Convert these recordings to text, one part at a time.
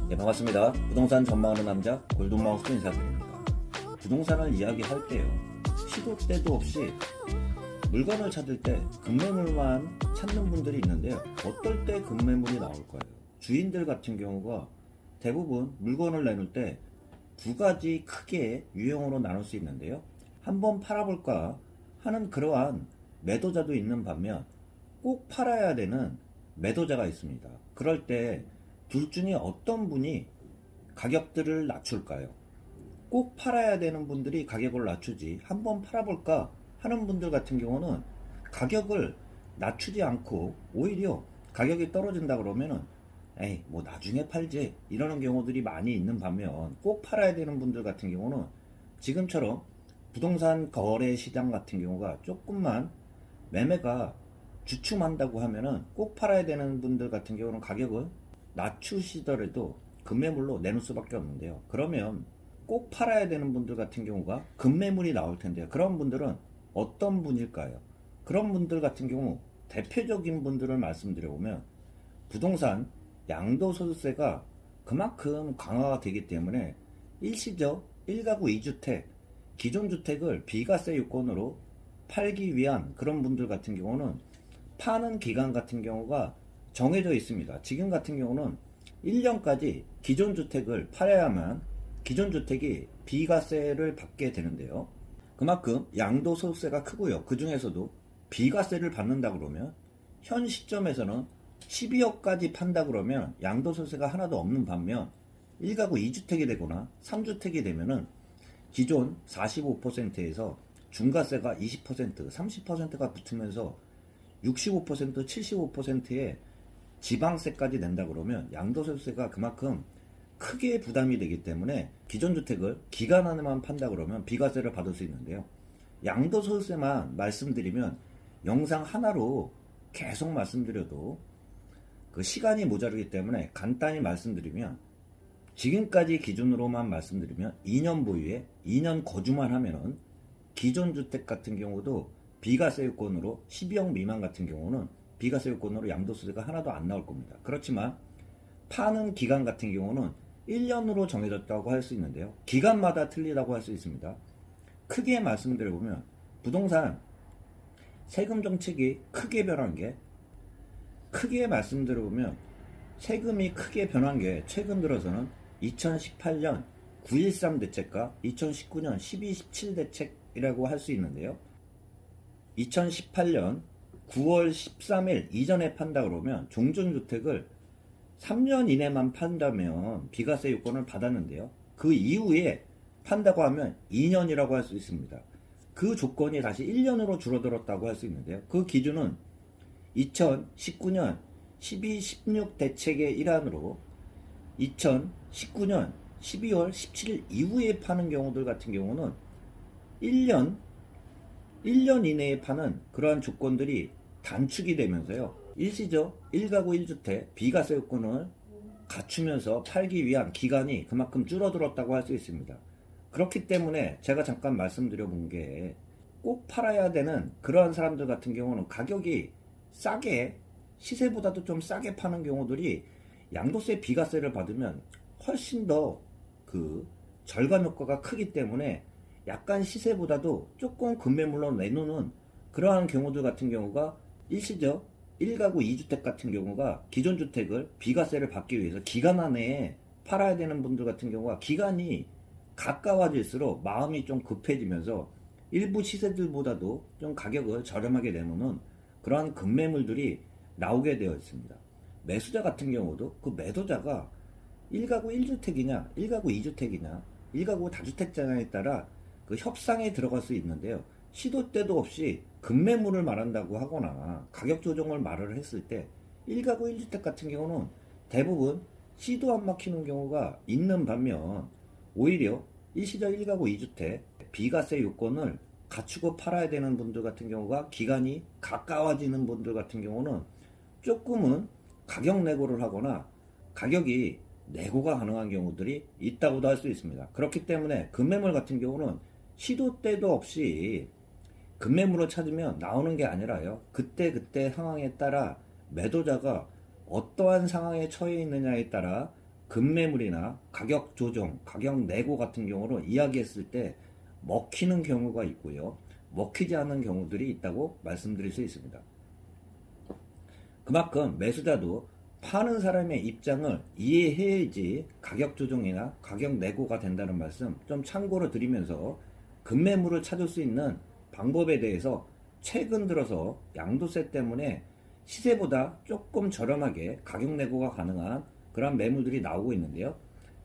네, 반갑습니다. 부동산 전망하는 남자 골든마우스 인사드립니다. 부동산을 이야기할 때요, 시도 때도 없이 물건을 찾을 때 급매물만 찾는 분들이 있는데요. 어떨 때 급매물이 나올까요? 주인들 같은 경우가 대부분 물건을 내놓을 때 두 가지 크게 유형으로 나눌 수 있는데요. 한번 팔아볼까 하는 그러한 매도자도 있는 반면 꼭 팔아야 되는 매도자가 있습니다. 그럴 때 둘 중에 어떤 분이 가격들을 낮출까요? 꼭 팔아야 되는 분들이 가격을 낮추지, 한번 팔아볼까 하는 분들 같은 경우는 가격을 낮추지 않고 오히려 가격이 떨어진다 그러면은 에이 뭐 나중에 팔지 이러는 경우들이 많이 있는 반면, 꼭 팔아야 되는 분들 같은 경우는 지금처럼 부동산 거래 시장 같은 경우가 조금만 매매가 주춤한다고 하면은 꼭 팔아야 되는 분들 같은 경우는 가격을 낮추시더라도 급매물로 내놓을 수밖에 없는데요. 그러면 꼭 팔아야 되는 분들 같은 경우가 급매물이 나올 텐데요. 그런 분들은 어떤 분일까요? 그런 분들 같은 경우 대표적인 분들을 말씀드려보면, 부동산 양도소득세가 그만큼 강화가 되기 때문에 일시적 1가구 2주택 기존 주택을 비과세 요건으로 팔기 위한 그런 분들 같은 경우는 파는 기간 같은 경우가 정해져 있습니다. 지금 같은 경우는 1년까지 기존 주택을 팔아야만 기존 주택이 비과세를 받게 되는데요. 그만큼 양도소득세가 크고요. 그 중에서도 비과세를 받는다 그러면 현 시점에서는 12억까지 판다 그러면 양도소득세가 하나도 없는 반면, 1가구 2주택이 되거나 3주택이 되면은 기존 45%에서 중과세가 20%, 30%가 붙으면서 65%, 75%의 지방세까지 낸다 그러면 양도소득세가 그만큼 크게 부담이 되기 때문에 기존 주택을 기간 안에만 판다 그러면 비과세를 받을 수 있는데요. 양도소득세만 말씀드리면 영상 하나로 계속 말씀드려도 그 시간이 모자르기 때문에 간단히 말씀드리면, 지금까지 기준으로만 말씀드리면 2년 보유에 2년 거주만 하면은 기존 주택 같은 경우도 비과세 요건으로 12억 미만 같은 경우는 비과세 요건으로 양도소득세가 하나도 안 나올 겁니다. 그렇지만 파는 기간 같은 경우는 1년으로 정해졌다고 할 수 있는데요. 기간마다 틀리다고 할 수 있습니다. 크게 말씀드려보면 부동산 세금 정책이 크게 변한 게, 크게 말씀드려보면 세금이 크게 변한 게 최근 들어서는 2018년 9.13 대책과 2019년 12.17 대책이라고 할 수 있는데요. 2018년 9월 13일 이전에 판다 그러면 종전주택을 3년 이내만 판다면 비과세 요건을 받았는데요. 그 이후에 판다고 하면 2년이라고 할 수 있습니다. 그 조건이 다시 1년으로 줄어들었다고 할 수 있는데요. 그 기준은 2019년 12.16 대책의 일환으로 2019년 12월 17일 이후에 파는 경우들 같은 경우는 1년 이내에 파는 그러한 조건들이 단축이 되면서요, 일시적 1가구 1주택 비과세 요건을 갖추면서 팔기 위한 기간이 그만큼 줄어들었다고 할 수 있습니다. 그렇기 때문에 제가 잠깐 말씀드려 본 게, 꼭 팔아야 되는 그러한 사람들 같은 경우는 가격이 싸게, 시세보다도 좀 싸게 파는 경우들이 양도세 비과세를 받으면 훨씬 더 그 절감 효과가 크기 때문에 약간 시세보다도 조금 급매물로 내놓는 그러한 경우들 같은 경우가, 일시적 1가구 2주택 같은 경우가 기존 주택을 비과세를 받기 위해서 기간 안에 팔아야 되는 분들 같은 경우가 기간이 가까워질수록 마음이 좀 급해지면서 일부 시세들보다도 좀 가격을 저렴하게 내놓는 그러한 급매물들이 나오게 되어 있습니다. 매수자 같은 경우도 그 매도자가 1가구 1주택이냐 1가구 2주택이냐 1가구 다주택자냐에 따라 그 협상에 들어갈 수 있는데요. 시도 때도 없이 급매물을 말한다고 하거나 가격 조정을 말을 했을 때 1가구 1주택 같은 경우는 대부분 시도 안 막히는 경우가 있는 반면, 오히려 일시적 1가구 2주택 비과세 요건을 갖추고 팔아야 되는 분들 같은 경우가 기간이 가까워지는 분들 같은 경우는 조금은 가격 내고를 하거나 가격이 내고가 가능한 경우들이 있다고도 할 수 있습니다. 그렇기 때문에 급매물 같은 경우는 시도 때도 없이 급매물을 찾으면 나오는 게 아니라요, 그때 상황에 따라 매도자가 어떠한 상황에 처해 있느냐에 따라 급매물이나 가격 조정, 가격 내고 같은 경우로 이야기했을 때 먹히는 경우가 있고요. 먹히지 않는 경우들이 있다고 말씀드릴 수 있습니다. 그만큼 매수자도 파는 사람의 입장을 이해해야지 가격 조정이나 가격 내고가 된다는 말씀 좀 참고로 드리면서 급매물을 찾을 수 있는 방법에 대해서 최근 들어서 양도세 때문에 시세보다 조금 저렴하게 가격 내고가 가능한 그런 매물들이 나오고 있는데요.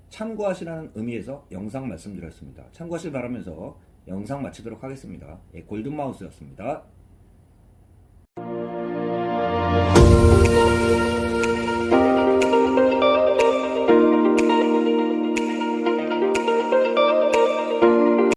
참고하시라는 의미에서 영상 말씀드렸습니다. 참고하시길 바라면서 영상 마치도록 하겠습니다. 골든마우스였습니다.